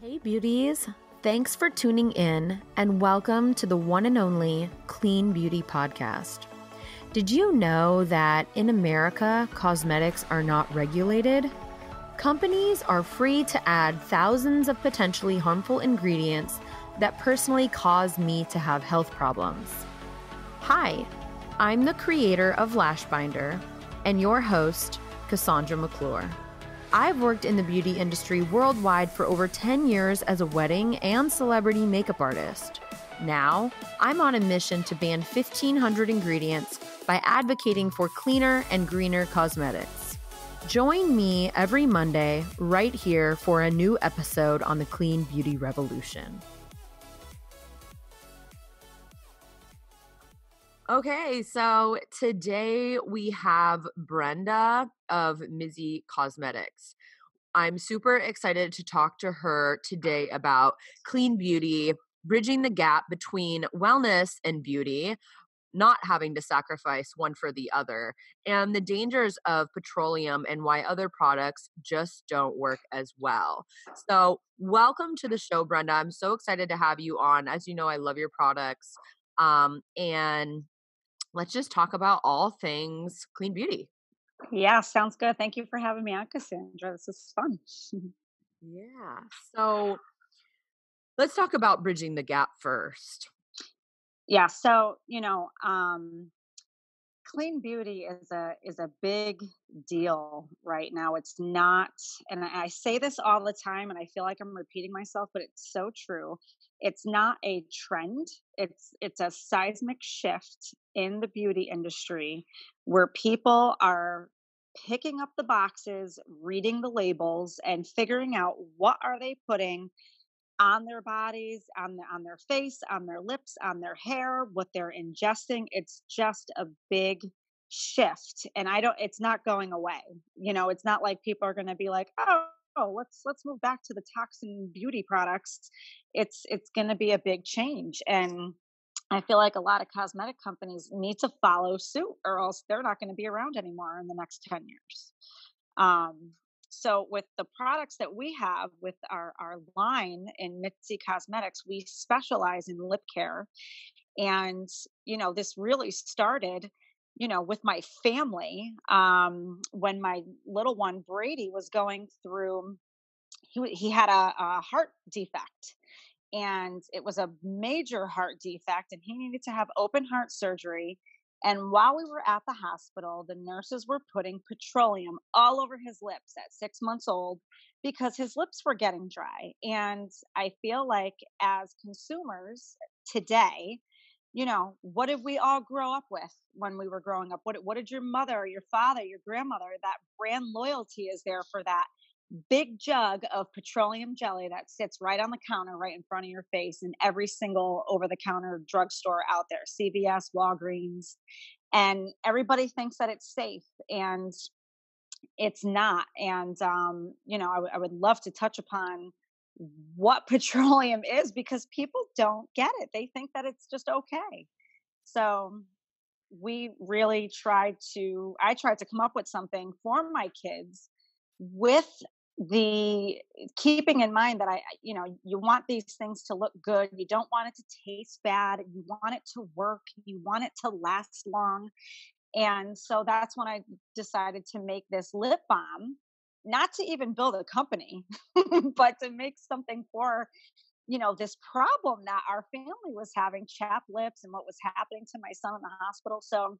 Hey beauties, thanks for tuning in and welcome to the one and only Clean Beauty Podcast. Did you know that in America, cosmetics are not regulated? Companies are free to add thousands of potentially harmful ingredients that personally cause me to have health problems. Hi, I'm the creator of Lash Binder and your host, Cassandra McClure. I've worked in the beauty industry worldwide for over 10 years as a wedding and celebrity makeup artist. Now, I'm on a mission to ban 1,500 ingredients by advocating for cleaner and greener cosmetics. Join me every Monday right here for a new episode on the Clean Beauty Revolution. Okay, so today we have Brenda of Mizzi Cosmetics. I'm super excited to talk to her today about clean beauty, bridging the gap between wellness and beauty, not having to sacrifice one for the other, and the dangers of petroleum and why other products just don't work as well. So welcome to the show, Brenda. I'm so excited to have you on. As you know, I love your products. And let's just talk about all things clean beauty. Yeah, sounds good. Thank you for having me on, Cassandra. This is fun. Yeah. So let's talk about bridging the gap first. Yeah, so clean beauty is a big deal right now. It's not, and I say this all the time, and I feel like I'm repeating myself, but it's so true. It's not a trend. It's a seismic shift in the beauty industry where people are picking up the boxes, reading the labels, and figuring out what are they putting on their bodies, on their face, on their lips, on their hair, what they're ingesting. It's just a big shift, and I don't. It's not going away. It's not like people are going to be like, oh, let's move back to the toxin beauty products. It's going to be a big change, and I feel like a lot of cosmetic companies need to follow suit, or else they're not going to be around anymore in the next 10 years. Um, so with the products that we have with our line in Mizzi Cosmetics, we specialize in lip care. And, this really started, with my family. When my little one, Brady, was going through, he had a heart defect, and it was a major heart defect, and he needed to have open heart surgery. And while we were at the hospital, the nurses were putting petroleum all over his lips at 6 months old because his lips were getting dry. And I feel like as consumers today, what did we all grow up with when we were growing up? What did your mother or your father, your grandmother, that brand loyalty is there for that big jug of petroleum jelly that sits right on the counter, right in front of your face, in every single over the counter drugstore out there, CVS, Walgreens. And everybody thinks that it's safe, and it's not. And, I would love to touch upon what petroleum is, because people don't get it. They think that it's just okay. So I tried to come up with something for my kids with the keeping in mind that you want these things to look good. You don't want it to taste bad. You want it to work. You want it to last long. And so that's when I decided to make this lip balm, not to even build a company, but to make something for, this problem that our family was having, chapped lips, and what was happening to my son in the hospital. So,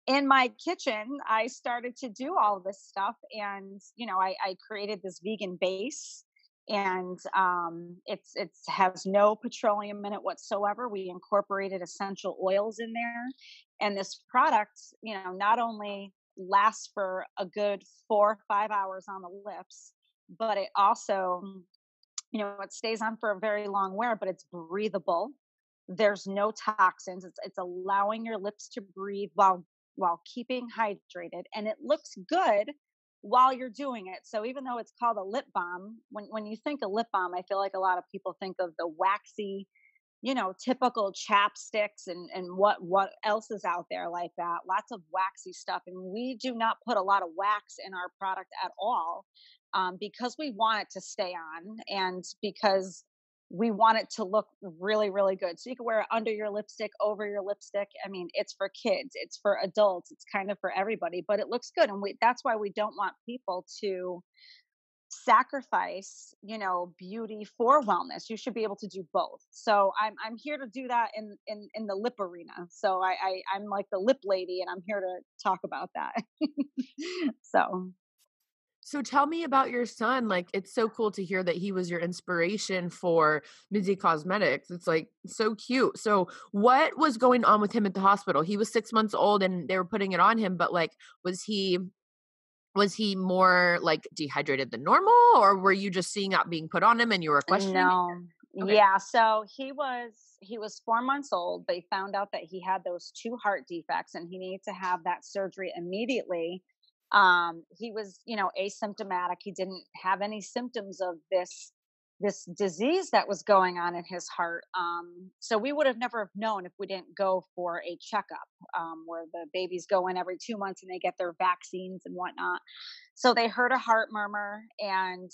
in my kitchen, I started to do all of this stuff, and I created this vegan base, and it has no petroleum in it whatsoever. We incorporated essential oils in there, and this product, not only lasts for a good 4 or 5 hours on the lips, but it also, it stays on for a very long wear, but it's breathable. There's no toxins. It's allowing your lips to breathe while keeping hydrated, and it looks good while you're doing it. So even though it's called a lip balm, when you think of lip balm, I feel like a lot of people think of the waxy, typical chapsticks and what else is out there like that. Lots of waxy stuff, and we do not put a lot of wax in our product at all, because we want it to stay on, and because we want it to look really, really good. So you can wear it under your lipstick, over your lipstick. I mean, it's for kids, it's for adults, it's kind of for everybody, but it looks good, and that's why we don't want people to sacrifice, beauty for wellness. You should be able to do both. So I'm here to do that in the lip arena. So I'm like the lip lady, and I'm here to talk about that. So So tell me about your son. Like, it's so cool to hear that he was your inspiration for Mizzi Cosmetics. It's like so cute. So what was going on with him at the hospital? He was 6 months old and they were putting it on him, but like, was he more like dehydrated than normal, or were you just seeing that being put on him and you were questioning it? no, Okay. yeah. So he was 4 months old. They found out that he had those two heart defects, and he needed to have that surgery immediately. He was, asymptomatic. He didn't have any symptoms of this disease that was going on in his heart. So we would have never have known if we didn't go for a checkup, where the babies go in every 2 months and they get their vaccines and whatnot. So they heard a heart murmur, and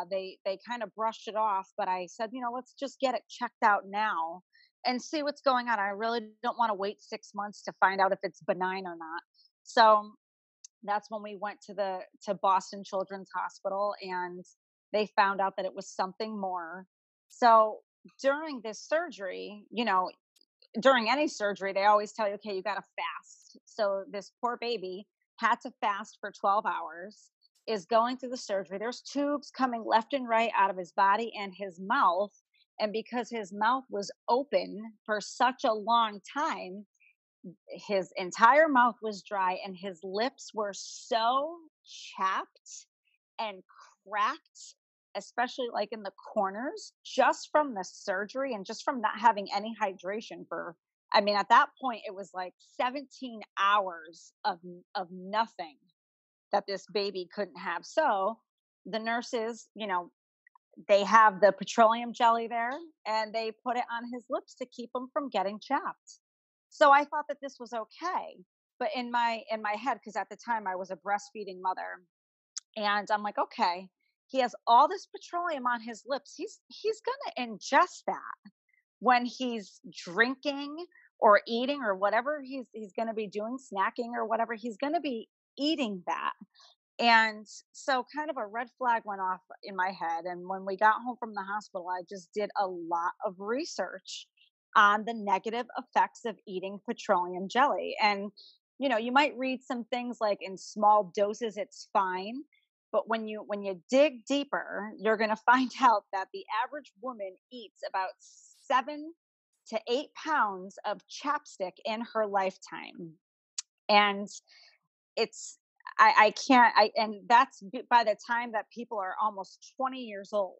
they kind of brushed it off. But I said, let's just get it checked out now and see what's going on. I really don't want to wait 6 months to find out if it's benign or not. So that's when we went to Boston Children's Hospital, and they found out that it was something more. So during this surgery, during any surgery, they always tell you, okay, you got to fast. So this poor baby had to fast for 12 hours, is going through the surgery. There's tubes coming left and right out of his body and his mouth. And because his mouth was open for such a long time, his entire mouth was dry and his lips were so chapped and cracked, especially like in the corners, just from the surgery and just from not having any hydration for, I mean, at that point it was like 17 hours of nothing that this baby couldn't have. So the nurses, they have the petroleum jelly there, and they put it on his lips to keep him from getting chapped. So I thought that this was okay. But in my head, because at the time I was a breastfeeding mother, and I'm like, okay, he has all this petroleum on his lips. He's gonna ingest that when he's drinking or eating or whatever he's gonna be doing, snacking or whatever, he's gonna be eating that. And so kind of a red flag went off in my head. And when we got home from the hospital, I just did a lot of research on the negative effects of eating petroleum jelly. And, you might read some things like in small doses, it's fine. But when you dig deeper, you're going to find out that the average woman eats about 7 to 8 pounds of chapstick in her lifetime. And it's I can't I and that's by the time that people are almost 20 years old.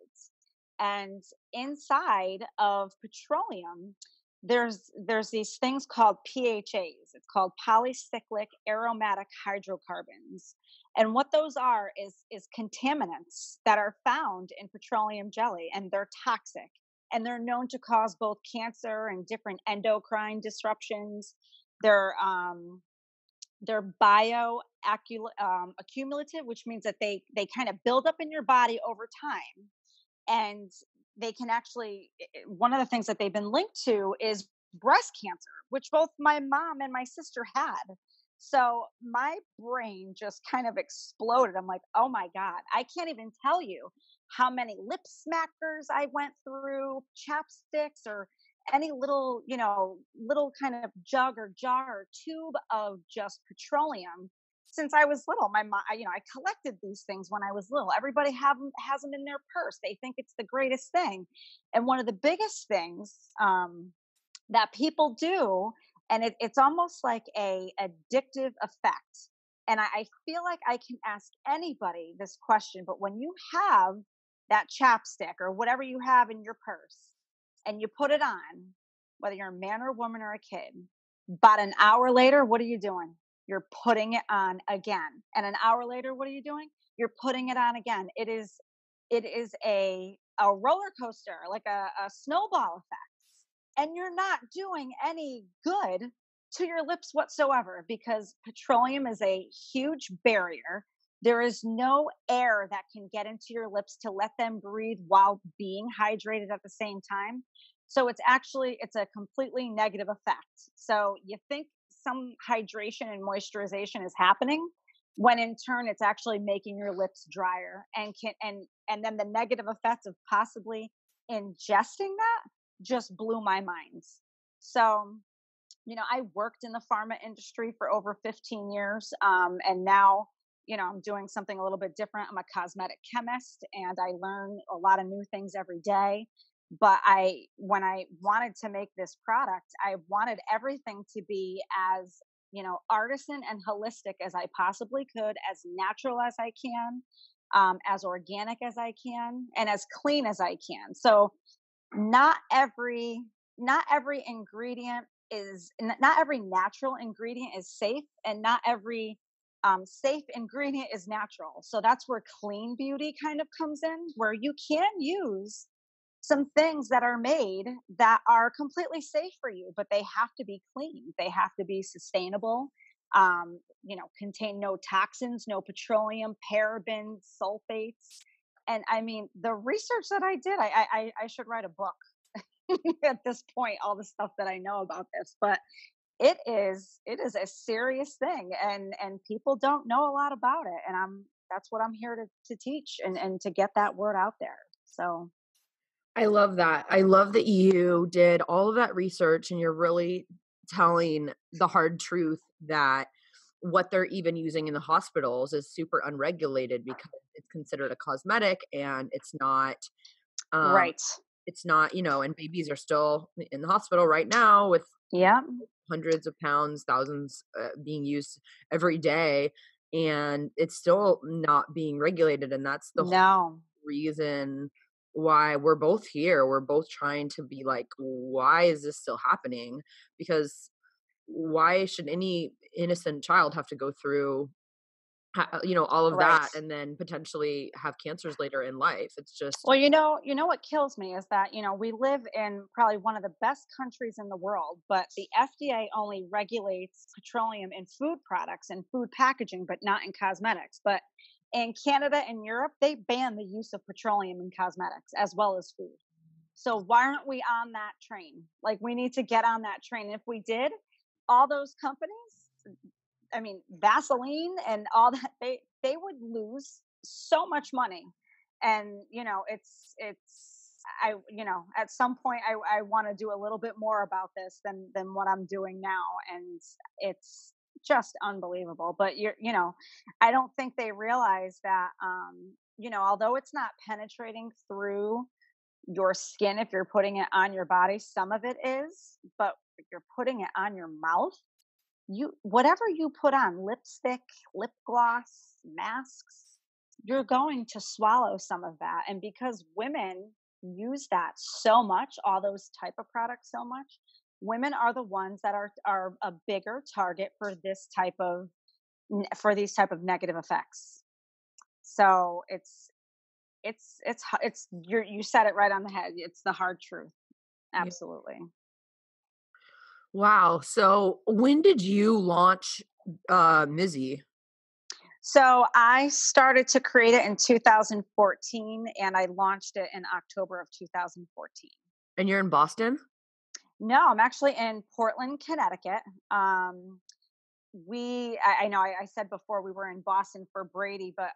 And inside of petroleum, there's these things called PHAs. It's called polycyclic aromatic hydrocarbons. And what those are is contaminants that are found in petroleum jelly, and they're toxic. And they're known to cause both cancer and different endocrine disruptions. They're accumulative, which means that they kind of build up in your body over time, and they can actually. One of the things that they've been linked to is breast cancer, which both my mom and my sister had. So my brain just kind of exploded. I'm like, oh my god, I can't even tell you how many lip smackers I went through, chapsticks, or any little kind of jug or jar or tube of just petroleum since I was little. My mom, I collected these things when I was little. Everybody has them in their purse. They think it's the greatest thing. And one of the biggest things that people do, and it's almost like a addictive effect. And I feel like I can ask anybody this question, but when you have that chapstick or whatever you have in your purse, and you put it on, whether you're a man or a woman or a kid, about an hour later, what are you doing? You're putting it on again. And an hour later, what are you doing? You're putting it on again. It is a roller coaster, like a snowball effect. and you're not doing any good to your lips whatsoever, because petroleum is a huge barrier. There is no air that can get into your lips to let them breathe while being hydrated at the same time. So it's a completely negative effect. So you think some hydration and moisturization is happening, when in turn it's actually making your lips drier, and then the negative effects of possibly ingesting that just blew my mind. So, I worked in the pharma industry for over 15 years. And now, I'm doing something a little bit different. I'm a cosmetic chemist and I learn a lot of new things every day. But when I wanted to make this product, I wanted everything to be as, artisan and holistic as I possibly could, as natural as I can, as organic as I can, and as clean as I can. So, not every not every ingredient not every natural ingredient is safe, and not every safe ingredient is natural. So that's where clean beauty kind of comes in, where you can use some things that are made that are completely safe for you, but they have to be clean. They have to be sustainable. Contain no toxins, no petroleum, parabens, sulfates. And I mean, the research that I did, I should write a book at this point, all the stuff that I know about this. But it is a serious thing, and people don't know a lot about it. And that's what I'm here to teach, and to get that word out there. So I love that. I love that you did all of that research and you're really telling the hard truth that what they're even using in the hospitals is super unregulated because it's considered a cosmetic and um right. it's not, and babies are still in the hospital right now with Yeah. hundreds of pounds, thousands being used every day, and it's still not being regulated. And that's the No. reason why we're both here. We're both trying to be like, why is this still happening? Because why should any innocent child have to go through, all of Right. that and then potentially have cancers later in life? It's just, Well, what kills me is that, we live in probably one of the best countries in the world, but the FDA only regulates petroleum in food products and food packaging, but not in cosmetics. But in Canada and Europe, they ban the use of petroleum in cosmetics as well as food. So why aren't we on that train? Like, we need to get on that train. If we did, all those companies, I mean, Vaseline and all that, they would lose so much money. And at some point I want to do a little bit more about this than what I'm doing now, and it's just unbelievable. But I don't think they realize that, although it's not penetrating through your skin if you're putting it on your body, some of it is, but if you're putting it on your mouth, you whatever you put on, lipstick, lip gloss, masks, you're going to swallow some of that. And because women use that so much, all those type of products so much, women are the ones that are a bigger target for these type of negative effects. So you said it right on the head. It's the hard truth. yeah. Absolutely. Wow. So when did you launch Mizzi? So I started to create it in 2014, and I launched it in October of 2014. And you're in Boston? No, I'm actually in Portland, Connecticut. I know I said before we were in Boston for Brady, but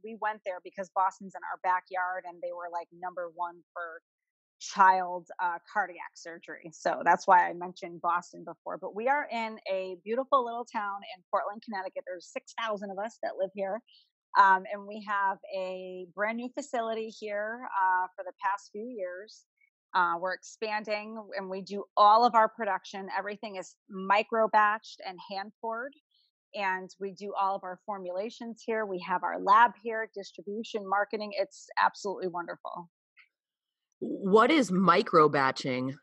we went there because Boston's in our backyard, and they were like number one for child cardiac surgery. So that's why I mentioned Boston before. But we are in a beautiful little town in Portland, Connecticut. There's 6,000 of us that live here. And we have a brand new facility here for the past few years. We're expanding, and we do all of our production. Everything is micro batched and hand poured. And we do all of our formulations here. We have our lab here, distribution, marketing. It's absolutely wonderful. What is micro batching?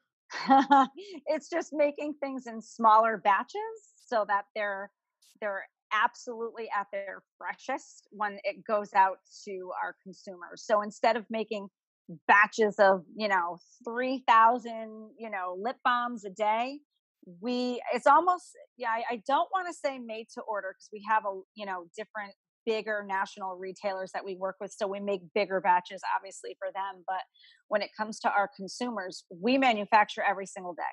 It's just making things in smaller batches so that they're absolutely at their freshest when it goes out to our consumers. So instead of making batches of, 3,000, lip balms a day. It's almost, yeah, I don't want to say made to order because we have different bigger national retailers that we work with. So we make bigger batches, obviously, for them. But when it comes to our consumers, we manufacture every single day.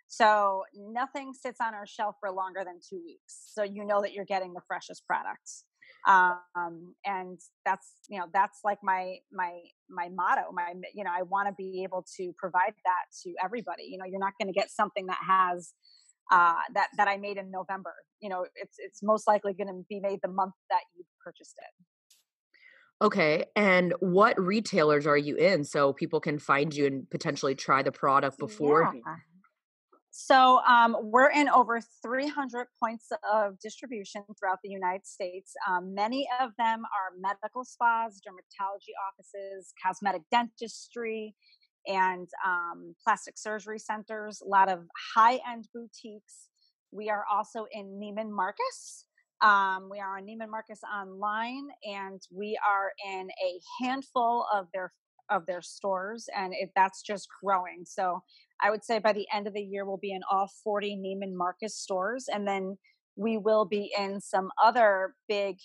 So nothing sits on our shelf for longer than 2 weeks. So you know that you're getting the freshest products. And that's like my motto. I want to be able to provide that to everybody. You're not going to get something that has that I made in November. It's most likely going to be made the month that you purchased it. Okay. And what retailers are you in so people can find you and potentially try the product before? Yeah. So we're in over 300 points of distribution throughout the United States. Many of them are medical spas, dermatology offices, cosmetic dentistry, and plastic surgery centers, a lot of high-end boutiques. We are also in Neiman Marcus. We are on Neiman Marcus online, and we are in a handful of their stores, and that's just growing. So I would say by the end of the year, we'll be in all 40 Neiman Marcus stores, and then we will be in some other big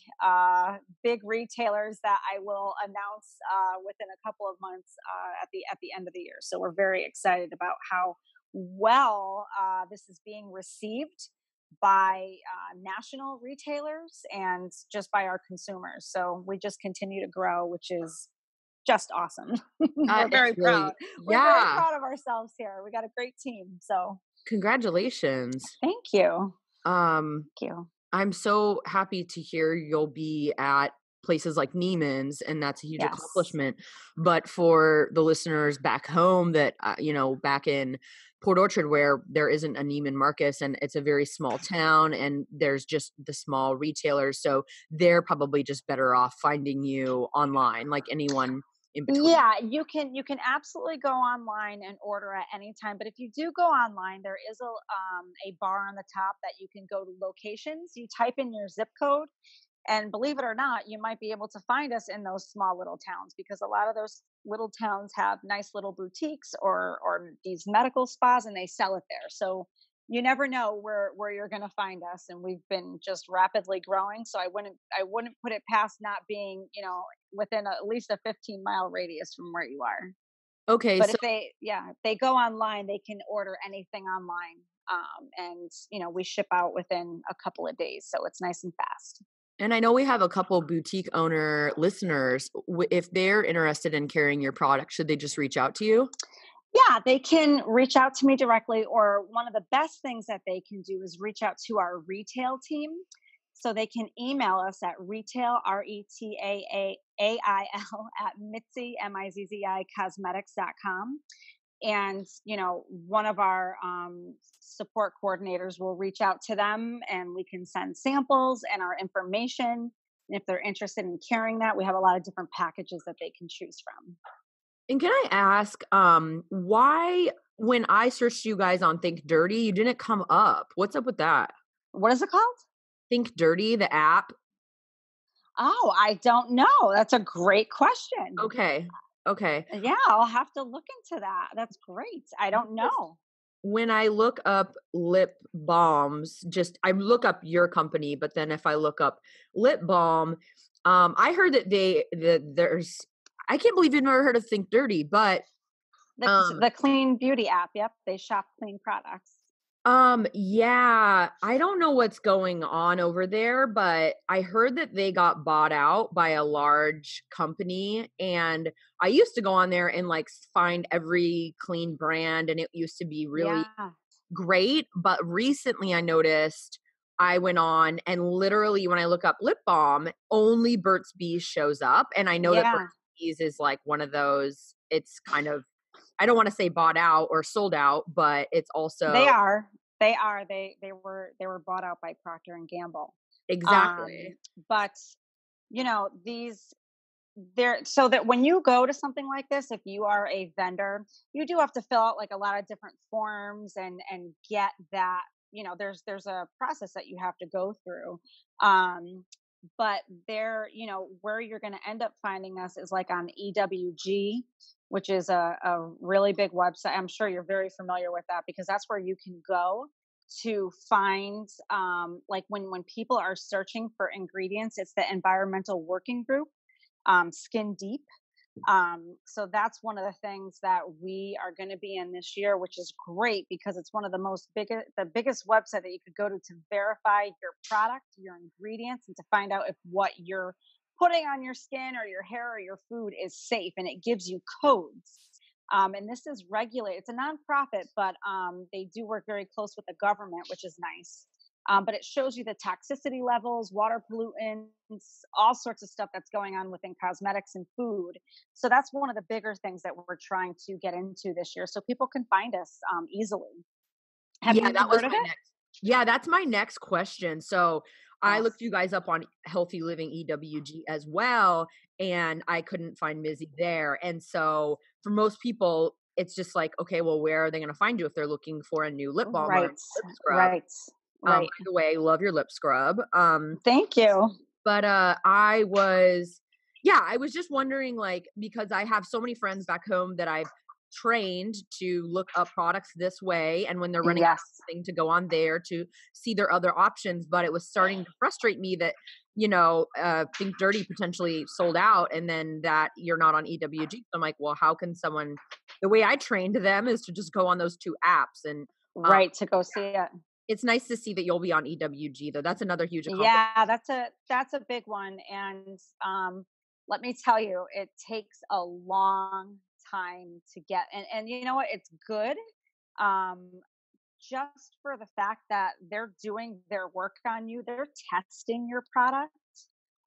retailers that I will announce within a couple of months at the end of the year. So we're very excited about how well this is being received by national retailers and just by our consumers. So we just continue to grow, which is just awesome. We're very It's proud. really, We're very yeah. proud of ourselves here. We got a great team. So Congratulations. thank you. Um, Thank you. I'm so happy to hear you'll be at places like Neiman's, and that's a huge Yes. accomplishment. But for the listeners back home that, back in Port Orchard where there isn't a Neiman Marcus and it's a very small town and there's just the small retailers. So they're probably just better off finding you online, like anyone in between. Yeah, you can absolutely go online and order at any time. But if you do go online, there is a bar on the top that you can go to locations. You type in your zip code, and believe it or not, you might be able to find us in those small little towns because a lot of those little towns have nice little boutiques or these medical spas, and they sell it there. So you never know where you're going to find us, and we've been just rapidly growing. So I wouldn't put it past not being within at least a 15-mile radius from where you are. Okay, But so if they go online, they can order anything online, and we ship out within a couple of days, so it's nice and fast. and I know we have a couple boutique owner listeners. If they're interested in carrying your product, should they just reach out to you? Yeah, they can reach out to me directly, or one of the best things that they can do is reach out to our retail team. So they can email us at retail, RETAAAIL, at Mizzi, MIZZI, cosmetics.com. And, one of our support coordinators will reach out to them, and we can send samples and our information. And if they're interested in carrying that, we have a lot of different packages that they can choose from. And can I ask, why when I searched you guys on Think Dirty, you didn't come up? What's up with that? What is it called? Think Dirty, the app? Oh, I don't know. That's a great question. Okay. Okay. Yeah, I'll have to look into that. That's great. I don't Because know. when I look up lip balms, just I look up your company, but then if I look up lip balm, I heard that there's I can't believe you've never heard of Think Dirty, but The um the Clean Beauty app. Yep, they shop clean products. Yeah, I don't know what's going on over there, but I heard that they got bought out by a large company, and I used to go on there and like find every clean brand, and it used to be really Yeah. great. But recently I noticed I went on and literally when I look up lip balm, only Burt's Bees shows up. And I know that Yeah. Burt's Bees is like one of those, it's kind of, I don't want to say bought out or sold out, but it's They also are. They are. They were bought out by Procter and Gamble. exactly. Um, but these there so that when you go to something like this, if you are a vendor, you do have to fill out like a lot of different forms and get that, there's a process that you have to go through. Um but they're, where you're going to end up finding us is like on EWG, which is a really big website. I'm sure you're very familiar with that because that's where you can go to find, like when people are searching for ingredients, it's the environmental working group, Skin Deep. So that's one of the things that we are going to be in this year, which is great because it's one of the biggest website that you could go to verify your product, your ingredients, and to find out if what you're putting on your skin or your hair or your food is safe. And it gives you codes. And this is regulated. It's a nonprofit, but they do work very close with the government, which is nice. But it shows you the toxicity levels, water pollutants, all sorts of stuff that's going on within cosmetics and food. So that's one of the bigger things that we're trying to get into this year, so people can find us easily. Have Yeah, you that was heard of my it? next. Yeah, that's my next question. So I Yes. looked you guys up on Healthy Living EWG as well, and I couldn't find Mizzy there. And so for most people, it's just like, okay, well, where are they going to find you if they're looking for a new lip balm or a Right. new lip scrub? Right. By Right. the way, love your lip scrub. Thank you. But I was just wondering, like, because I have so many friends back home that I've trained to look up products this way, and when they're running out Yes. of something to go on there to see their other options. But it was starting to frustrate me that, Think Dirty potentially sold out and then that you're not on EWG. So I'm like, well, how can someone, the way I trained them is to just go on those two apps. And um, Right, to go see it. it's nice to see that you'll be on EWG though. That's another huge accomplishment. Yeah, that's a big one, and let me tell you, it takes a long time to get, and you know what? It's good, um, just for the fact that they're doing their work on you. They're testing your product.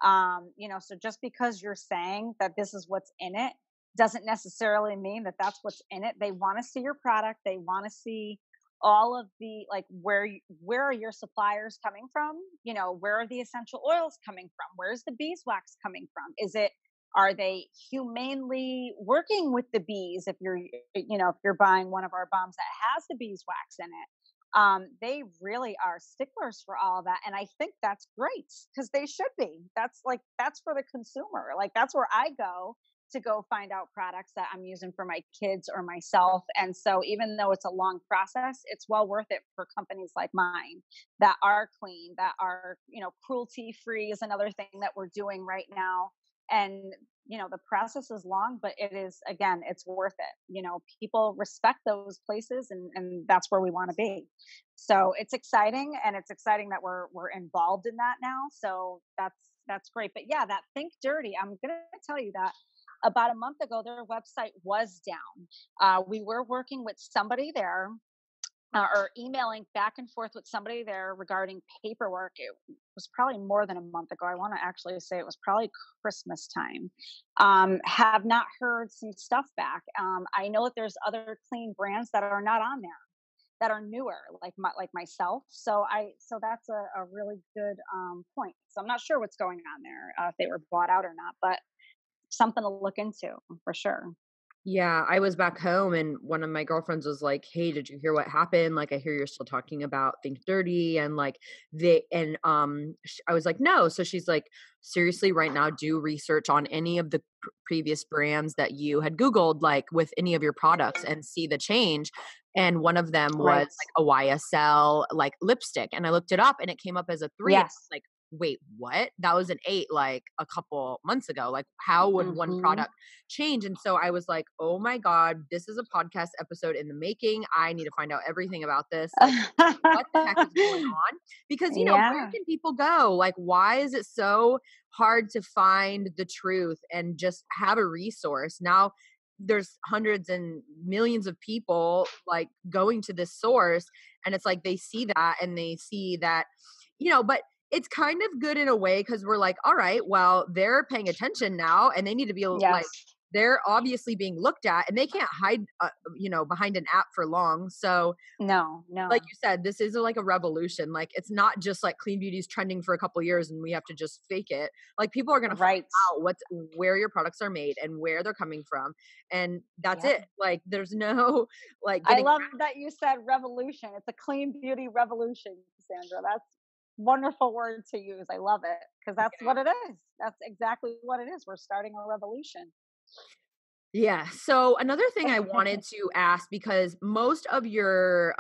So just because you're saying that this is what's in it doesn't necessarily mean that that's what's in it. They want to see your product. They want to see all of the, like, where are your suppliers coming from? Where are the essential oils coming from? Where's the beeswax coming from? Are they humanely working with the bees? If you're buying one of our balms that has the beeswax in it, they really are sticklers for all of that, and I think that's great because they should be. That's for the consumer. Like, that's where I go to go find out products that I'm using for my kids or myself. And so even though it's a long process, it's well worth it for companies like mine that are clean, that are, cruelty free is another thing that we're doing right now. And the process is long, but it is, again, it's worth it. People respect those places, and that's where we want to be. So it's exciting, and it's exciting that we're involved in that now. So that's great. But yeah, that Think Dirty, I'm gonna tell you that about a month ago, their website was down. We were working with somebody there, or emailing back and forth with somebody there regarding paperwork. It was probably more than a month ago. I want to actually say it was probably Christmas time. Have not heard some stuff back. I know that there's other clean brands that are not on there, that are newer, like myself. So that's a really good point. So I'm not sure what's going on there, if they were bought out or not, but something to look into for sure. Yeah, I was back home and one of my girlfriends was like, "Hey, did you hear what happened? Like, I hear you're still talking about Think Dirty." And like I was like, "No." So she's like, "Seriously, right now, do research on any of the previous brands that you had Googled, like with any of your products, and see the change." And one of them was Right. like a YSL like lipstick, and I looked it up, and it came up as a 3. And I was Yes. like, wait, what? That was an 8 like a couple months ago. Like, how would one Hmm. product change? And so I was like, oh my God, this is a podcast episode in the making. I need to find out everything about this. Like, what the heck is going on? Because, where Yeah. can people go? Like, why is it so hard to find the truth and just have a resource? Now, there's hundreds and millions of people like going to this source, and it's like they see that and they see that, but it's kind of good in a way because we're like, all right, well, they're paying attention now and they need to be like, Yes. they're obviously being looked at and they can't hide, behind an app for long. So, No, like no. you said, this is like a revolution. Like, it's not just like clean beauty's trending for a couple years and we have to just fake it. Like, people are going to find Right. out where your products are made and where they're coming from. And that's Yep. it. Like, there's no like I getting, love that you said revolution. It's a clean beauty revolution, Sandra. wonderful word to use. I love it because that's what it is. That's exactly what it is. We're starting a revolution. Yeah. So another thing I wanted to ask, because most of your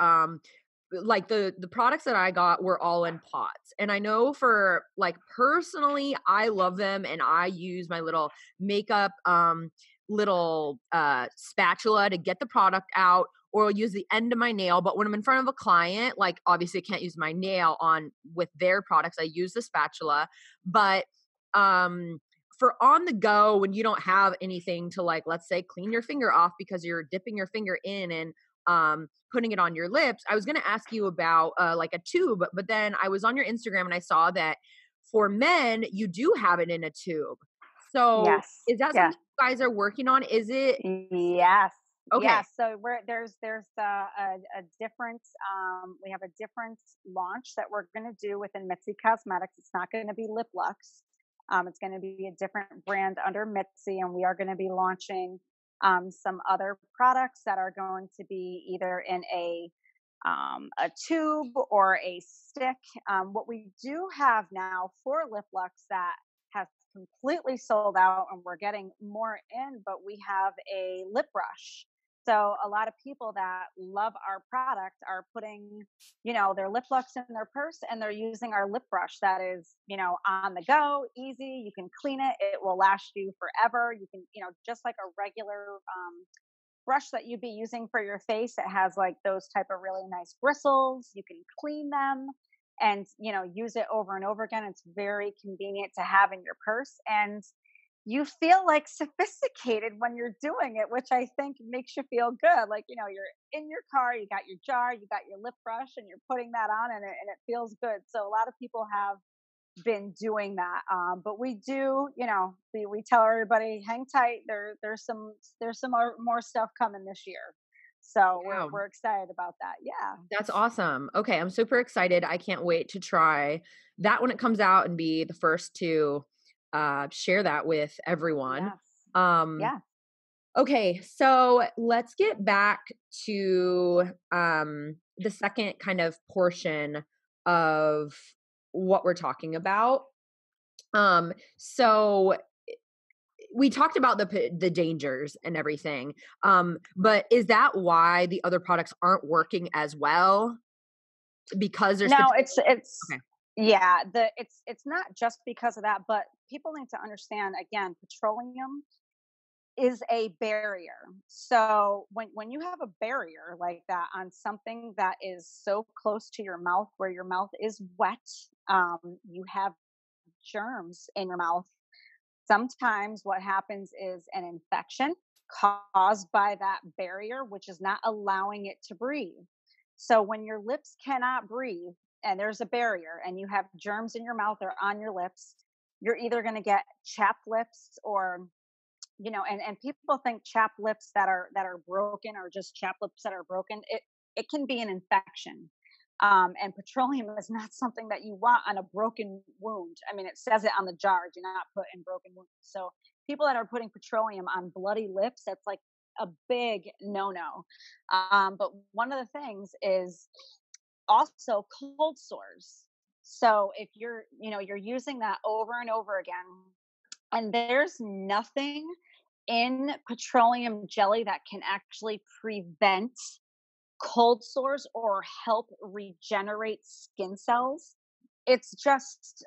like the products that I got were all in pots. And I know for like personally, I love them and I use my little makeup little spatula to get the product out, or I'll use the end of my nail. But when I'm in front of a client, like obviously I can't use my nail on with their products. I use the spatula. But for on the go, when you don't have anything to, like, let's say clean your finger off because you're dipping your finger in and putting it on your lips, I was going to ask you about like a tube, but then I was on your Instagram and I saw that for men you do have it in a tube. So Yes. is that Yeah. something you guys are working on? Is it Yes. okay? Yes. So there's a different we have a different launch that we're going to do within Mizzi Cosmetics. It's not going to be LipLuxe. It's going to be a different brand under Mizzi, and we are going to be launching some other products that are going to be either in a tube or a stick. What we do have now for LipLuxe that has completely sold out, and we're getting more in, but we have a lip brush. So a lot of people that love our product are putting, their lip lux in their purse and they're using our lip brush that is, on the go, easy. You can clean it. It will last you forever. You can, just like a regular brush that you'd be using for your face. It has like those type of really nice bristles. You can clean them and, use it over and over again. It's very convenient to have in your purse. And you feel like sophisticated when you're doing it, which I think makes you feel good. Like, you're in your car, you got your jar, you got your lip brush, and you're putting that on, and it feels good. So a lot of people have been doing that. But we do, we tell everybody, hang tight. There's some more stuff coming this year. So Wow, we're excited about that. Yeah. that's awesome. Okay, I'm super excited. I can't wait to try that when it comes out and be the first to share that with everyone. Yes. Um, Yeah. Okay, so let's get back to the second kind of portion of what we're talking about. So we talked about the dangers and everything, but is that why the other products aren't working as well? Because there's No, it's okay, yeah, it's not just because of that, but people need to understand again, petroleum is a barrier. So when you have a barrier like that on something that is so close to your mouth, where your mouth is wet, you have germs in your mouth. Sometimes what happens is an infection caused by that barrier, which is not allowing it to breathe. So when your lips cannot breathe and there's a barrier and you have germs in your mouth or on your lips, you're either going to get chapped lips or and people think chapped lips that are broken or just chapped lips that are broken. It can be an infection. And petroleum is not something that you want on a broken wound. I mean, it says it on the jar, do not put in broken wounds. So people that are putting petroleum on bloody lips, that's like a big no-no. But one of the things is also cold sores. So if you're using that over and over again, and there's nothing in petroleum jelly that can actually prevent cold sores or help regenerate skin cells. It's just,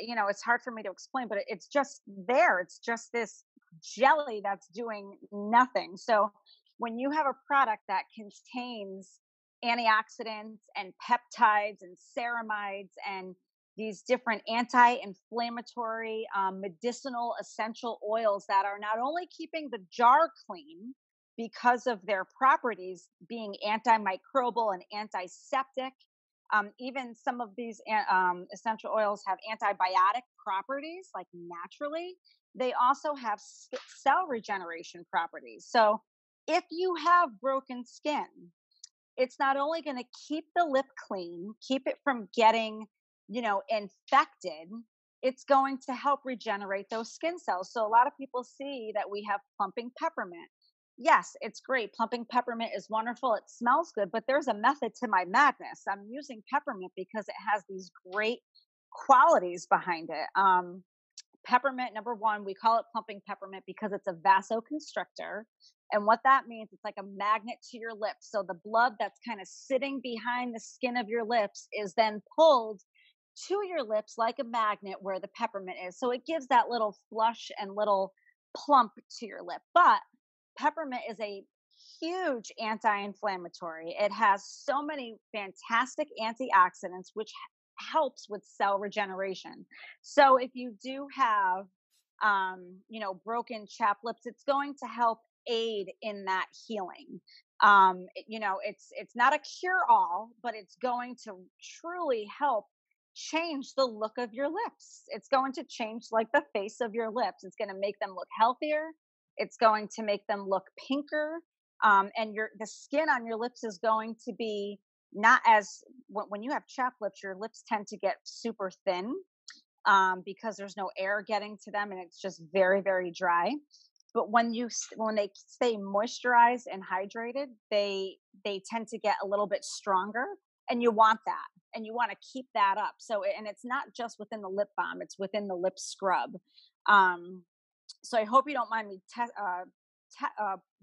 it's hard for me to explain, but it's just there. It's just this jelly that's doing nothing. So when you have a product that contains antioxidants and peptides and ceramides and these different anti-inflammatory medicinal essential oils that are not only keeping the jar clean because of their properties being antimicrobial and antiseptic. Even some of these essential oils have antibiotic properties, like naturally. They also have cell regeneration properties. So if you have broken skin, it's not only going to keep the lip clean, keep it from getting, infected, it's going to help regenerate those skin cells. So a lot of people see that we have plumping peppermint. Yes, it's great. Plumping peppermint is wonderful. It smells good, but there's a method to my madness. I'm using peppermint because it has these great qualities behind it. Peppermint, number one, we call it plumping peppermint because it's a vasoconstrictor. And what that means, it's like a magnet to your lips. So the blood that's kind of sitting behind the skin of your lips is then pulled to your lips like a magnet where the peppermint is. So it gives that little flush and little plump to your lip. But peppermint is a huge anti-inflammatory. It has so many fantastic antioxidants, which helps with cell regeneration. So if you do have, broken chapped lips, it's going to help aid in that healing. It's not a cure all, but it's going to truly help change the look of your lips. It's going to change like the face of your lips. It's going to make them look healthier. It's going to make them look pinker. And the skin on your lips is going to be not as when you have chapped lips, your lips tend to get super thin because there's no air getting to them, and it's just very, very dry. But when they stay moisturized and hydrated, they tend to get a little bit stronger, and you want that, and you want to keep that up. So, and it's not just within the lip balm; it's within the lip scrub. So I hope you don't mind me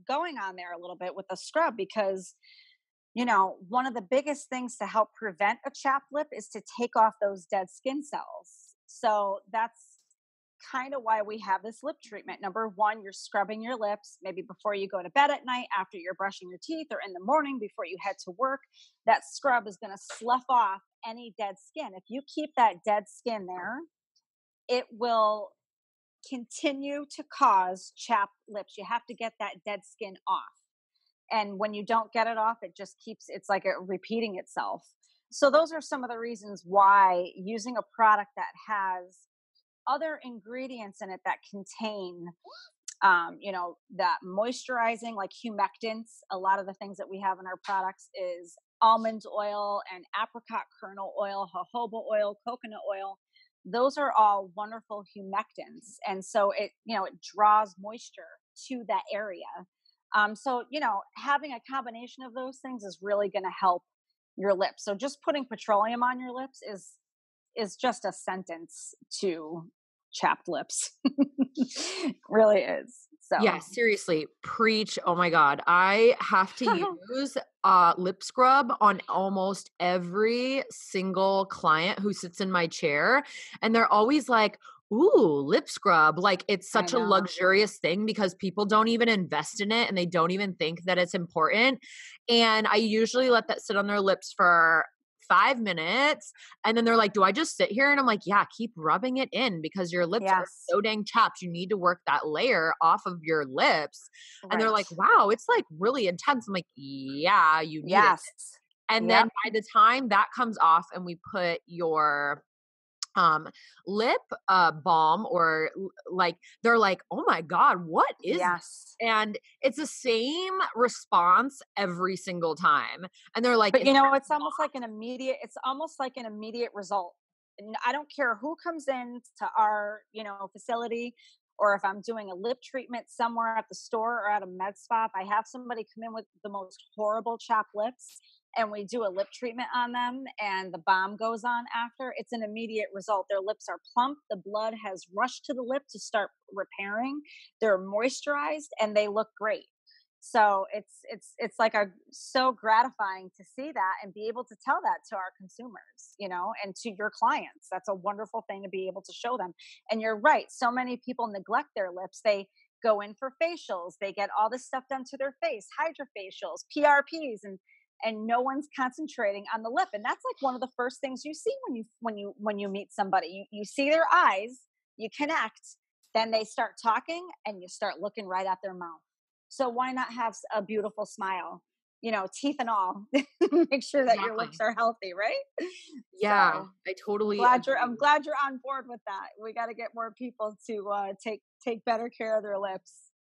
going on there a little bit with the scrub because one of the biggest things to help prevent a chapped lip is to take off those dead skin cells. So that's kind of why we have this lip treatment. Number one, you're scrubbing your lips maybe before you go to bed at night, after you're brushing your teeth, or in the morning before you head to work. That scrub is going to slough off any dead skin. If you keep that dead skin there, it will continue to cause chapped lips. You have to get that dead skin off. And when you don't get it off, it just it's like repeating itself. So those are some of the reasons why using a product that has other ingredients in it that contain, that moisturizing, like humectants. A lot of the things that we have in our products is almond oil and apricot kernel oil, jojoba oil, coconut oil. Those are all wonderful humectants. And so it draws moisture to that area. So, having a combination of those things is really going to help your lips. So just putting petroleum on your lips is just a sentence to chapped lips. Really is. So Yeah, seriously, preach. Oh my God. I have to use lip scrub on almost every single client who sits in my chair. And they're always like, ooh, lip scrub. Like it's I such a know. luxurious thing because people don't even invest in it and they don't even think that it's important. And I usually let that sit on their lips for 5 minutes. And then they're like, do I just sit here? And I'm like, yeah, keep rubbing it in because your lips are Yes. so dang chapped. You need to work that layer off of your lips. And they're Right. like, wow, it's like really intense. I'm like, yeah, you need it. Yes. And then Yep. by the time that comes off and we put your lip balm or like they're like, oh my God, what is this? Yes. And it's the same response every single time. And they're like, But it's it's almost like an immediate result. And I don't care who comes in to our, facility, or if I'm doing a lip treatment somewhere at the store or at a med spa, if I have somebody come in with the most horrible chapped lips and we do a lip treatment on them and the balm goes on after, it's an immediate result. Their lips are plump. The blood has rushed to the lip to start repairing. They're moisturized and they look great. So it's like so gratifying to see that and be able to tell that to our consumers, and to your clients. That's a wonderful thing to be able to show them. And you're right. So many people neglect their lips. They go in for facials. They get all this stuff done to their face, hydrofacials, PRPs, and no one's concentrating on the lip. And that's like one of the first things you see when you meet somebody. You see their eyes, you connect, then they start talking and you start looking right at their mouth. So why not have a beautiful smile, teeth and all? Make sure that your lips exactly. are healthy, right? Yeah, So I totally I'm agree. glad you're on board with that. We got to get more people to take better care of their lips.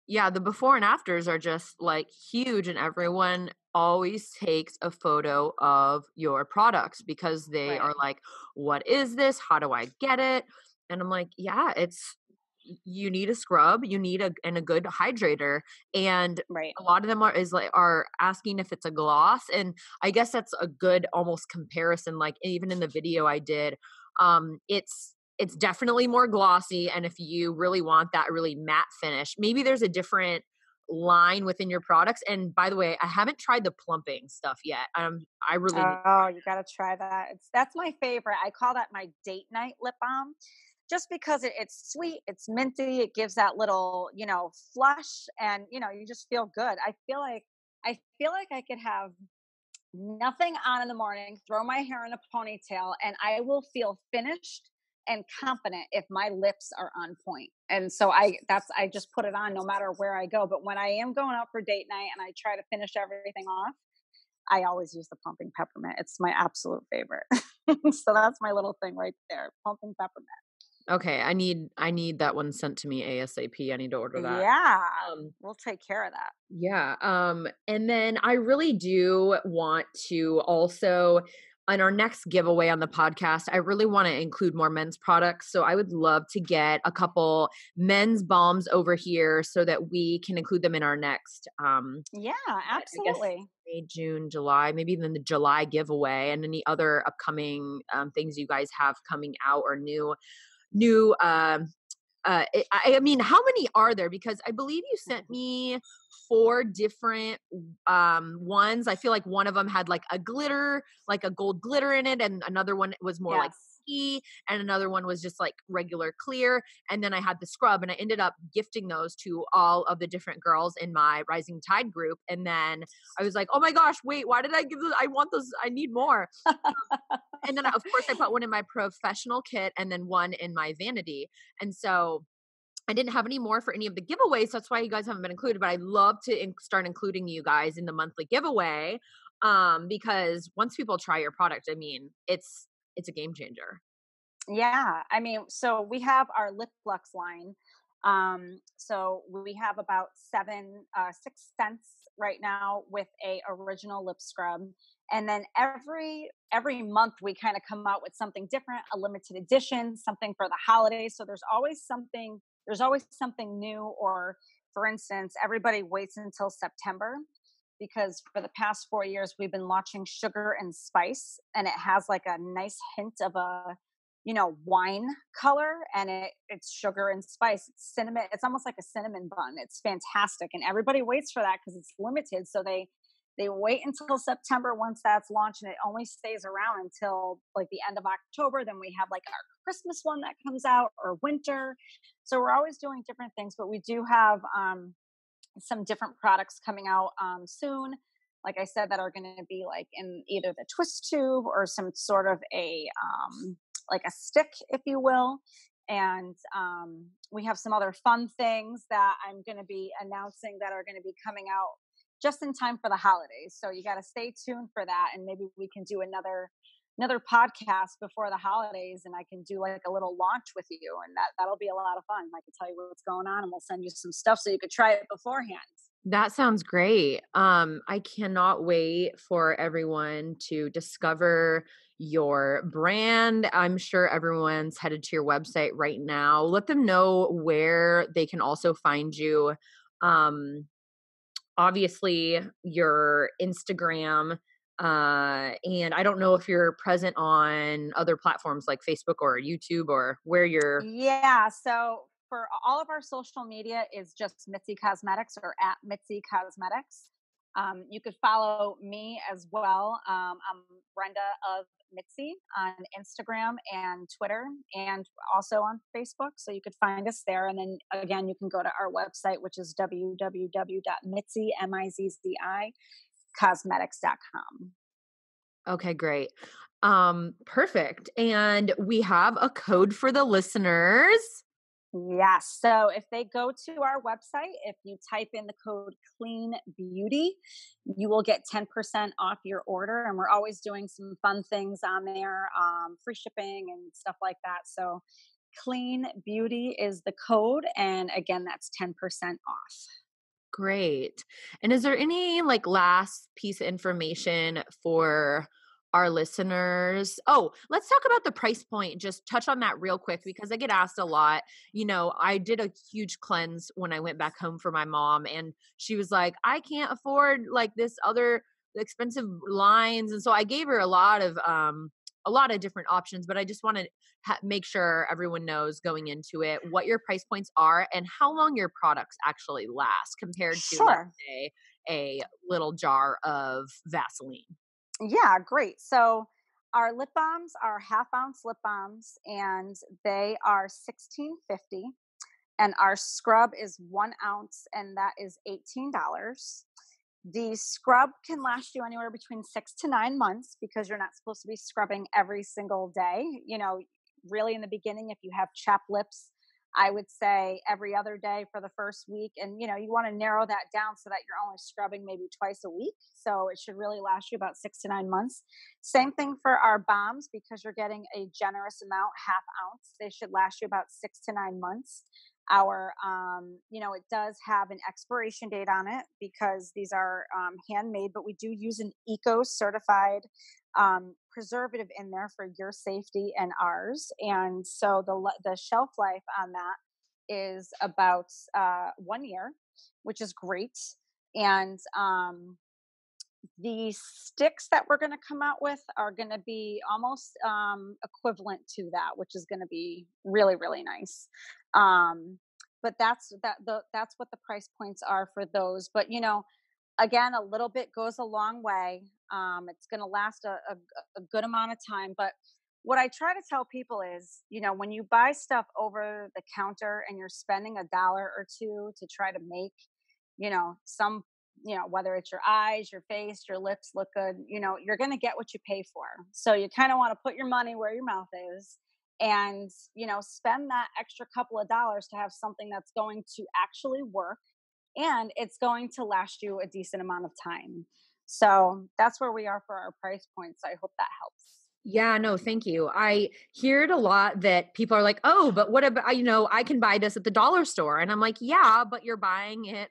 Yeah, the before and afters are just like huge, and everyone always takes a photo of your products because they Right. are like, what is this? How do I get it? And I'm like, yeah, it's you need a scrub, you need a good hydrator. And Right. a lot of them are asking if it's a gloss. And I guess that's a good almost comparison. Like even in the video I did, it's definitely more glossy. And if you really want that really matte finish, maybe there's a different line within your products. And by the way, I haven't tried the plumping stuff yet. I really need. Oh, you gotta try that. That's my favorite. I call that my date night lip balm, just because it's sweet, it's minty, it gives that little, flush, and you just feel good. I feel like I could have nothing on in the morning, throw my hair in a ponytail, and I will feel finished and confident if my lips are on point. And so I just put it on no matter where I go. But when I am going out for date night and I try to finish everything off, I always use the pumping peppermint. It's my absolute favorite. So that's my little thing right there, pumping peppermint. Okay, I need that one sent to me ASAP. I need to order that. Yeah, Um, we'll take care of that. yeah. And then I really do want to also, on our next giveaway on the podcast, I really want to include more men's products. So I would love to get a couple men's balms over here so that we can include them in our next Yeah, I guess absolutely. May, June, July, maybe even the July giveaway, and any other upcoming things you guys have coming out or new I mean, how many are there? Because I believe you sent me 4 different ones. I feel like one of them had like a glitter, like a gold glitter in it, and another one was more like Yes. tea, and another one was just like regular clear. And then I had the scrub, and I ended up gifting those to all of the different girls in my Rising Tide group. And then I was like, oh my gosh, wait, why did I give those? I want those. I need more. And then, of course, I put one in my professional kit and then one in my vanity. And so I didn't have any more for any of the giveaways. So that's why you guys haven't been included. But I'd love to start including you guys in the monthly giveaway, because once people try your product, I mean, it's a game changer. Yeah, I mean, so we have our LipLuxe line. So we have about 6 scents right now with a original lip scrub, and then every month we kind of come out with something different, a limited edition, something for the holidays. So there's always something. There's always something new. Or, for instance, everybody waits until September because for the past 4 years we've been launching sugar and spice, and it has like a nice hint of a wine color, and it's sugar and spice. It's cinnamon. It's almost like a cinnamon bun. It's fantastic. And everybody waits for that because it's limited. So they wait until September once that's launched, and it only stays around until like the end of October. Then we have like our Christmas one that comes out, or winter. So we're always doing different things, but we do have some different products coming out soon, like I said, that are going to be like in either the twist tube or some sort of a like a stick, if you will. And we have some other fun things that I'm going to be announcing that are going to be coming out just in time for the holidays. So you got to stay tuned for that, and maybe we can do another podcast before the holidays, and I can do like a little launch with you, and that'll be a lot of fun. I can tell you what's going on, and we'll send you some stuff so you could try it beforehand. That sounds great. I cannot wait for everyone to discover your brand. I'm sure everyone's headed to your website right now. Let them know where they can also find you. Um, Obviously, your Instagram. And I don't know if you're present on other platforms like Facebook or YouTube, or where you're. Yeah. So for all of our social media is just Mizzi Cosmetics, or at Mizzi Cosmetics. You could follow me as well. I'm Brenda of Mizzi on Instagram and Twitter, and also on Facebook. So you could find us there. And then again, you can go to our website, which is www.mizzi, Mizzi cosmetics.com. Okay, great. Perfect. And we have a code for the listeners. Yes. So if they go to our website, if you type in the code Clean Beauty, you will get 10% off your order. And we're always doing some fun things on there, free shipping and stuff like that. So Clean Beauty is the code. And again, that's 10% off. Great. And is there any like last piece of information for our listeners. Oh, let's talk about the price point. Just touch on that real quick because I get asked a lot. I did a huge cleanse when I went back home for my mom, and she was like, I can't afford like this other expensive lines. And so I gave her a lot of different options, but I just want to make sure everyone knows going into it what your price points are and how long your products actually last compared to, let's Sure. say, a little jar of Vaseline. Yeah, great. So our lip balms are half-ounce lip balms, and they are 16.50. And our scrub is 1 ounce, and that is $18. The scrub can last you anywhere between 6 to 9 months because you're not supposed to be scrubbing every single day. Really in the beginning, if you have chapped lips, I would say every other day for the first week. And, you want to narrow that down so that you're only scrubbing maybe twice a week. So it should really last you about 6 to 9 months. Same thing for our bombs because you're getting a generous amount, half-ounce. They should last you about 6 to 9 months. It does have an expiration date on it because these are handmade, but we do use an eco certified preservative in there for your safety and ours. And so the shelf life on that is about 1 year, which is great. And the sticks that we're going to come out with are going to be almost equivalent to that, which is going to be really, really nice. But that's what the price points are for those. But again, a little bit goes a long way. It's going to last a good amount of time. But what I try to tell people is, when you buy stuff over the counter and you're spending $1 or two to try to make, some, whether it's your eyes, your face, your lips look good, you're going to get what you pay for. So you kind of want to put your money where your mouth is and, spend that extra couple of dollars to have something that's going to actually work and it's going to last you a decent amount of time. So that's where we are for our price points. I hope that helps. Yeah, no, thank you. I hear it a lot that people are like, oh, but what about, I can buy this at the dollar store. And I'm like, yeah, but you're buying it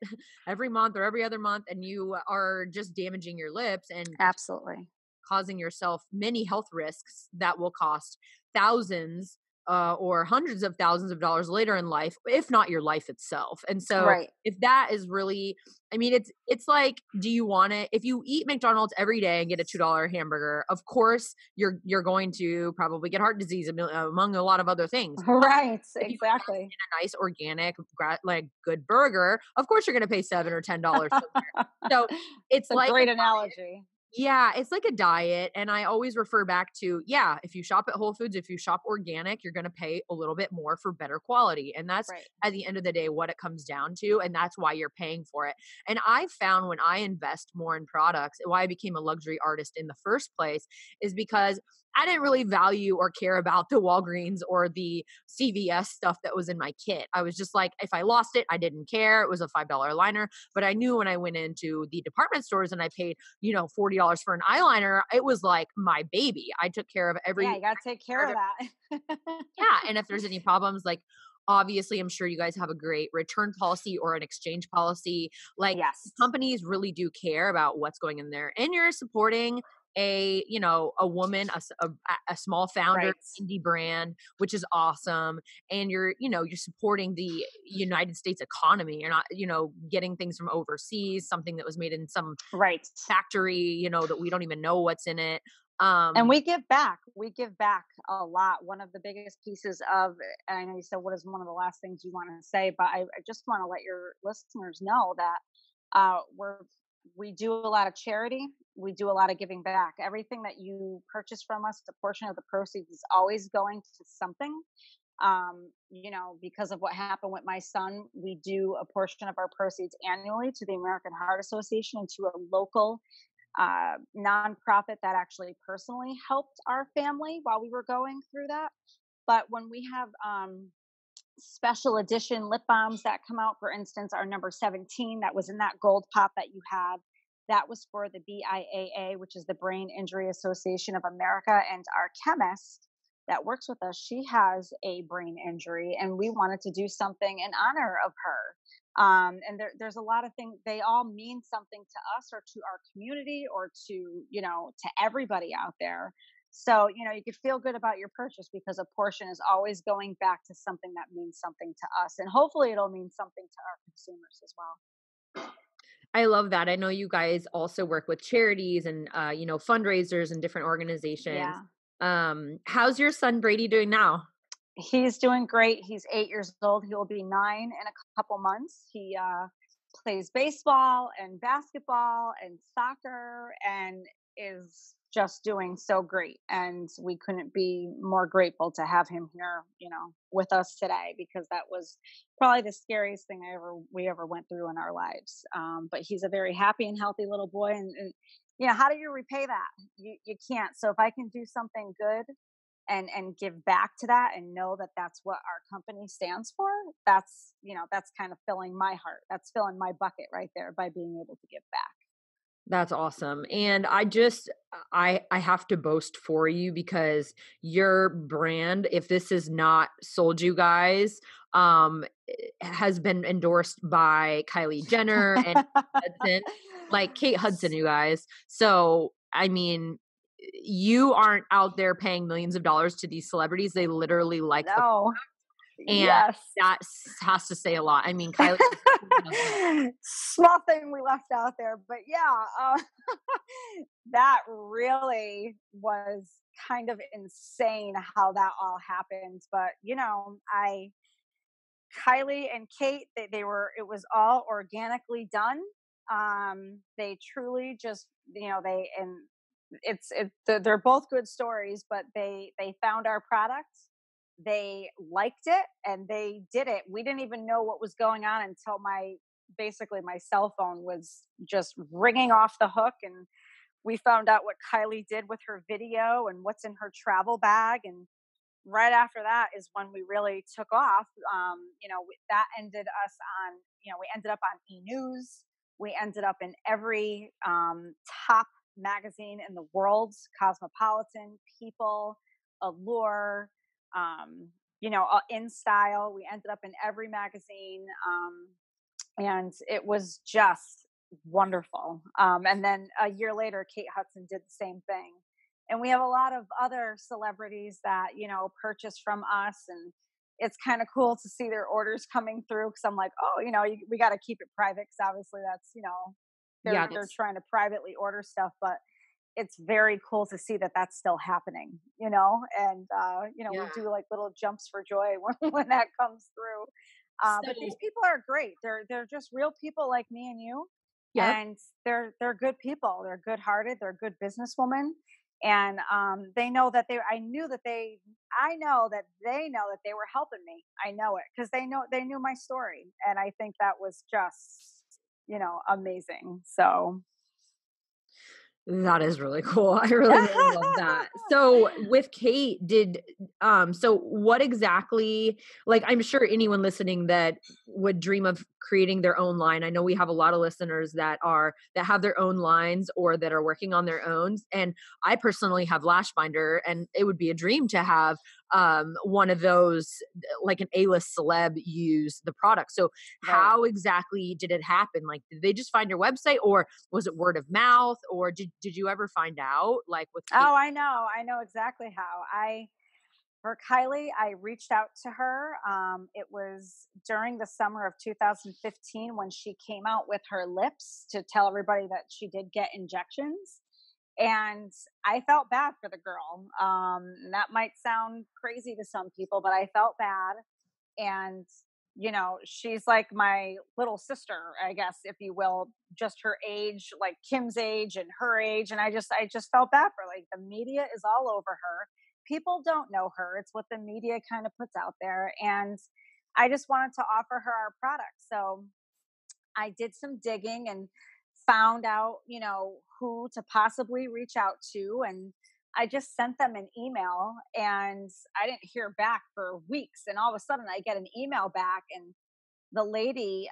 every month or every other month and you are just damaging your lips and Absolutely. causing yourself many health risks that will cost thousands or hundreds of thousands of dollars later in life, if not your life itself. And so Right. if that is really, it's like, do you want it? If you eat McDonald's every day and get a $2 hamburger, of course you're going to probably get heart disease among a lot of other things. Right. If you invest Exactly. in a nice organic, like good burger, of course you're going to pay $7 or $10 somewhere. So it's It's a like great analogy. yeah, it's like a diet. And I always refer back to, yeah, if you shop at Whole Foods, if you shop organic, you're going to pay a little bit more for better quality. And that's Right. at the end of the day what it comes down to. And that's why you're paying for it. And I found when I invest more in products, why I became a luxury artist in the first place is because I didn't really value or care about the Walgreens or the CVS stuff that was in my kit. I was just like, if I lost it, I didn't care. It was a $5 liner. But I knew when I went into the department stores and I paid $40 for an eyeliner, it was like my baby. I took care of Yeah, every you got to take care part of of that. yeah. And if there's any problems, like obviously I'm sure you guys have a great return policy or an exchange policy. Like Yes. companies really do care about what's going in there. And you're supporting a woman, a small founder Right. indie brand, which is awesome. And you're supporting the United States economy. You're not, getting things from overseas, something that was made in some Right. factory, that we don't even know what's in it. And we give back. We give back a lot. One of the biggest pieces of, and I know you said, what is one of the last things you want to say, but I just want to let your listeners know that we do a lot of charity. We do a lot of giving back. Everything that you purchase from us, a portion of the proceeds is always going to something. Because of what happened with my son, we do a portion of our proceeds annually to the American Heart Association and to a local nonprofit that actually personally helped our family while we were going through that. But when we have special edition lip balms that come out, for instance, our number 17 that was in that gold pop that you had, that was for the BIAA, which is the Brain Injury Association of America. And our chemist that works with us, she has a brain injury, and we wanted to do something in honor of her. And there's a lot of things, they all mean something to us or to our community or to, to everybody out there. So, you could feel good about your purchase because a portion is always going back to something that means something to us. And hopefully it'll mean something to our consumers as well. I love that. I know you guys also work with charities and, fundraisers and different organizations. Yeah. How's your son Brady doing now? He's doing great. He's 8 years old. He'll be 9 in a couple months. He plays baseball and basketball and soccer and is just doing so great. And we couldn't be more grateful to have him here, with us today, because that was probably the scariest thing we ever went through in our lives. But he's a very happy and healthy little boy. And how do you repay that? You can't. So if I can do something good and give back to that and know that that's what our company stands for, that's kind of filling my heart, that's filling my bucket right there by being able to give back. That's awesome. And I have to boast for you because your brand, if this is not sold you guys, has been endorsed by Kylie Jenner and Hudson, like Kate Hudson, you guys. So, I mean, you aren't out there paying millions of dollars to these celebrities. They literally like the, No. and Yes. that has to say a lot. I mean, Kylie. Small thing we left out there, but yeah, that really was kind of insane how that all happened. But I Kylie and Kate, it was all organically done. They truly just, they, and they're both good stories, but they found our product, they liked it, and they did it. We didn't even know what was going on until basically my cell phone was just ringing off the hook, and we found out what Kylie did with her video and what's in her travel bag. And right after that is when we really took off. That ended us on, we ended up on E! News. We ended up in every top magazine in the world: Cosmopolitan, People, Allure, In Style. We ended up in every magazine. And it was just wonderful. And then a year later, Kate Hudson did the same thing. And we have a lot of other celebrities that, purchase from us. And it's kind of cool to see their orders coming through, because I'm like, oh, we got to keep it private, because obviously that's, Yeah, they're trying to privately order stuff. But it's very cool to see that that's still happening, and, we yeah. do like little jumps for joy when that comes through. But these So, people are great. They're just real people like me and you, yep. and they're good people. They're good hearted. They're good businesswomen, and they know that I knew that I know that they know that they were helping me. I know it because they knew my story, and I think that was just amazing. So That is really cool. I really, really love that. So with Kate, so what exactly, like, I'm sure anyone listening that would dream of creating their own line. I know we have a lot of listeners that have their own lines or that are working on their own. And I personally have Lash Binder, and it would be a dream to have one of those, like an A-list celeb, use the product. So right. how exactly did it happen? Like, did they just find your website, or was it word of mouth, or did you ever find out, like, with Kate? Oh, I know exactly how. For Kylie, I reached out to her. It was during the summer of 2015 when she came out with her lips to tell everybody that she did get injections. And I felt bad for the girl. That might sound crazy to some people, but I felt bad. And, she's like my little sister, I guess, if you will, just her age, like Kim's age and her age. And I just felt bad for her. Like, the media is all over her. People don't know her. It's what the media kind of puts out there. And I just wanted to offer her our product. So I did some digging and found out, who to possibly reach out to. And I just sent them an email, and I didn't hear back for weeks. And all of a sudden I get an email back, and the lady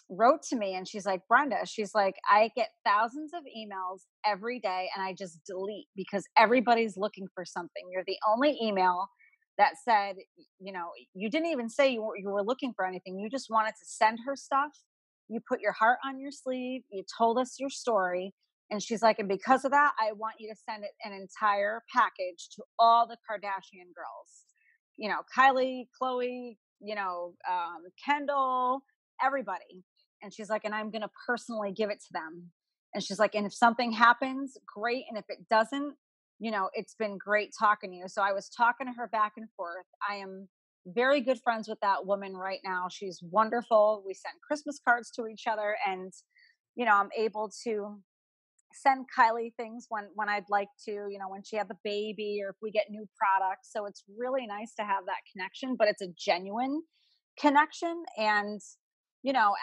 wrote to me, and she's like, Brenda, she's like, I get thousands of emails every day and I just delete because everybody's looking for something. You're the only email that said, you didn't even say you were looking for anything. You just wanted to send her stuff. You put your heart on your sleeve. You told us your story. And she's like, and because of that, I want you to send it an entire package to all the Kardashian girls, Kylie, Chloe, Kendall, everybody. And she's like, and I'm going to personally give it to them. And she's like, and if something happens, great. And if it doesn't, it's been great talking to you. So I was talking to her back and forth. I am very good friends with that woman right now. She's wonderful. We send Christmas cards to each other, and I'm able to send Kylie things when I'd like to, when she had the baby or if we get new products. So it's really nice to have that connection, but it's a genuine connection. And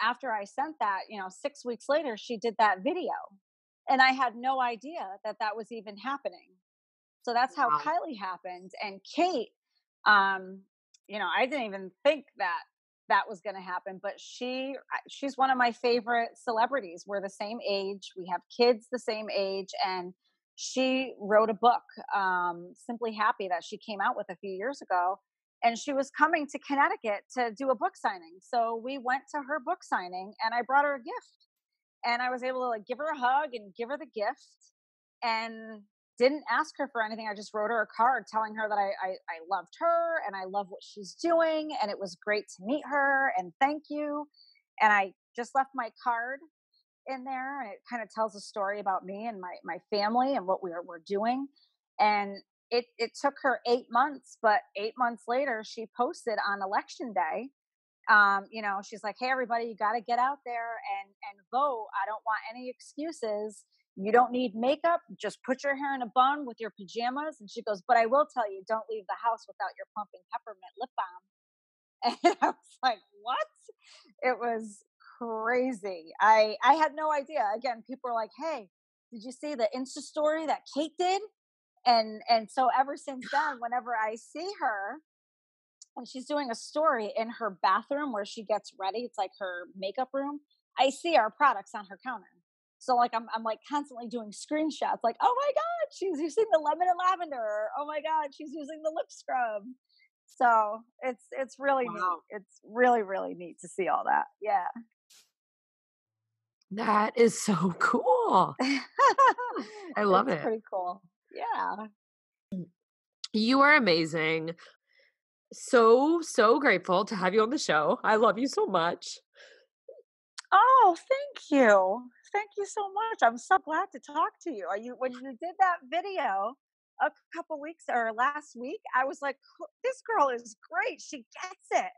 after I sent that, 6 weeks later, she did that video, and I had no idea that was even happening. So that's how Wow. Kylie happened. And Kate, I didn't even think that was going to happen, but she's one of my favorite celebrities. We're the same age. We have kids the same age. And she wrote a book, Simply Happy, that she came out with a few years ago. And she was coming to Connecticut to do a book signing. So we went to her book signing, and I brought her a gift. And I was able to give her a hug and give her the gift, and didn't ask her for anything. I just wrote her a card telling her that I loved her and I love what she's doing. And it was great to meet her, and thank you. And I just left my card in there, and it kind of tells a story about me and my family and what we're doing. And it took her 8 months, but 8 months later, she posted on election day. She's like, hey, everybody, you got to get out there and vote. I don't want any excuses. You don't need makeup. Just put your hair in a bun with your pajamas. And she goes, but I will tell you, don't leave the house without your pumping peppermint lip balm. And I was like, what? It was crazy. I had no idea. Again, people were like, hey, did you see the Insta story that Kate did? And so ever since then, whenever I see her, and she's doing a story in her bathroom where she gets ready, it's like her makeup room, I see our products on her counter. So I'm like constantly doing screenshots, like, oh my God, she's using the lemon and lavender. Or, oh my God, she's using the lip scrub. So it's really neat. Wow. It's really, really neat to see all that. Yeah. That is so cool. I love It's it. pretty cool. Yeah. You are amazing. So grateful to have you on the show. I love you so much. Oh, thank you. Thank you so much. I'm so glad to talk to you. Are you when you did that video a couple weeks or last week, I was like, this girl is great. She gets it.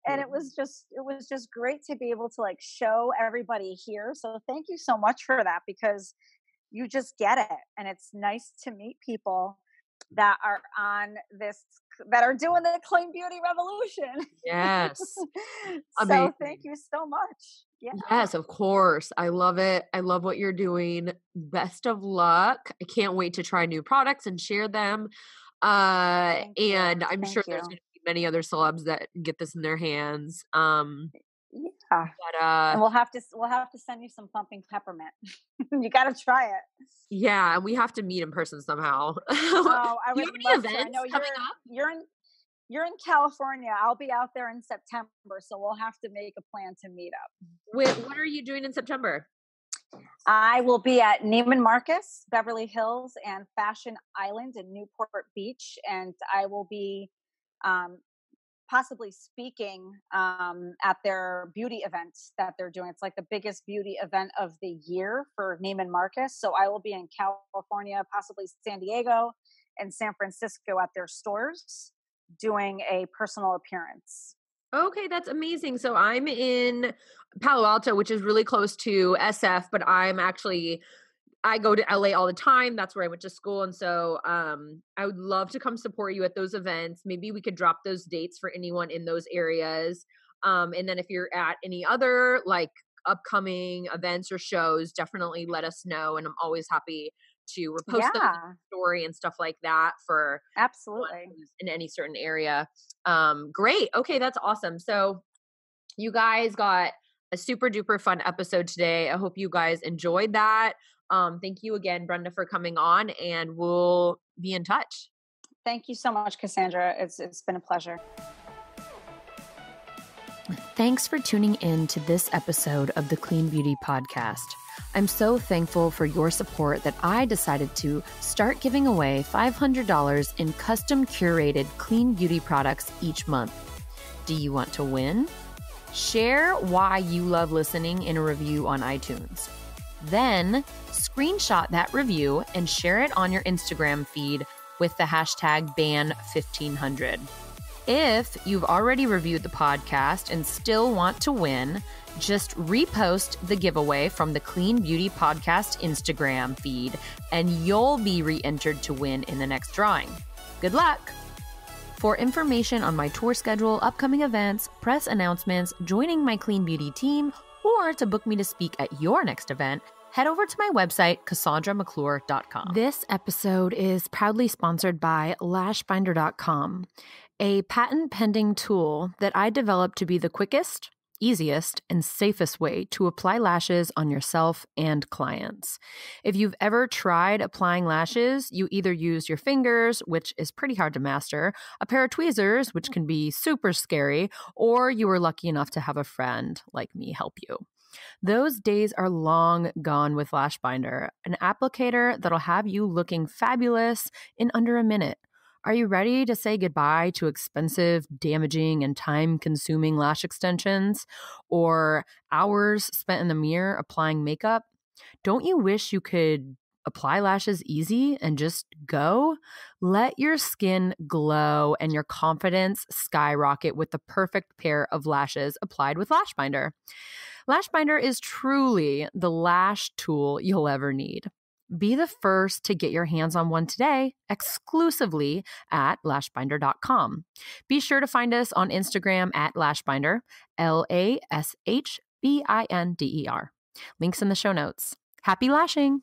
And it was just great to be able to show everybody here. So thank you so much for that, because you just get it. And it's nice to meet people that are on this, that are doing the clean beauty revolution. Yes. So thank Amazing. you so much. Yeah. Yes, of course. I love it. I love what you're doing. Best of luck. I can't wait to try new products and share them. Thank And you. I'm sure Thank there's you. going to be many other celebs that get this in their hands. Yeah. But And we'll have to send you some pumping peppermint. You got to try it. yeah, and we have to meet in person somehow. Do Oh, I you would have any love to. I events know coming up? you're in California. I'll be out there in September, so we'll have to make a plan to meet up. What are you doing in September? I will be at Neiman Marcus, Beverly Hills, and Fashion Island in Newport Beach, and I will be um, possibly speaking at their beauty event that they're doing. It's like the biggest beauty event of the year for Neiman Marcus. So I will be in California, possibly San Diego and San Francisco at their stores doing a personal appearance. Okay, that's amazing. So I'm in Palo Alto, which is really close to SF, but I go to LA all the time. That's where I went to school. And so I would love to come support you at those events. Maybe we could drop those dates for anyone in those areas. And then if you're at any other upcoming events or shows, definitely let us know. And I'm always happy to repost those in Yeah, the story and stuff like that for anyone absolutely. who's in any certain area. Great. Okay, that's awesome. So you guys got a super duper fun episode today. I hope you guys enjoyed that. Thank you again, Brenda, for coming on, and we'll be in touch. Thank you so much, Cassandra. It's been a pleasure. Thanks for tuning in to this episode of the Clean Beauty Podcast. I'm so thankful for your support that I decided to start giving away $500 in custom curated clean beauty products each month. Do you want to win? Share why you love listening in a review on iTunes. Then screenshot that review and share it on your Instagram feed with the hashtag #ban1500. If you've already reviewed the podcast and still want to win, just repost the giveaway from the Clean Beauty Podcast Instagram feed, and you'll be re-entered to win in the next drawing. Good luck! For information on my tour schedule, upcoming events, press announcements, joining my Clean Beauty team, or to book me to speak at your next event, head over to my website, CassandraMcClure.com. This episode is proudly sponsored by LashBinder.com, a patent-pending tool that I developed to be the quickest, easiest, and safest way to apply lashes on yourself and clients. If you've ever tried applying lashes, you either use your fingers, which is pretty hard to master, a pair of tweezers, which can be super scary, or you were lucky enough to have a friend like me help you. Those days are long gone with LashBinder, an applicator that'll have you looking fabulous in under a minute. Are you ready to say goodbye to expensive, damaging, and time-consuming lash extensions or hours spent in the mirror applying makeup? Don't you wish you could apply lashes easy and just go? Let your skin glow and your confidence skyrocket with the perfect pair of lashes applied with LashBinder. LashBinder is truly the lash tool you'll ever need. Be the first to get your hands on one today, exclusively at lashbinder.com. Be sure to find us on Instagram at lashbinder, LashBinder. Links in the show notes. Happy lashing!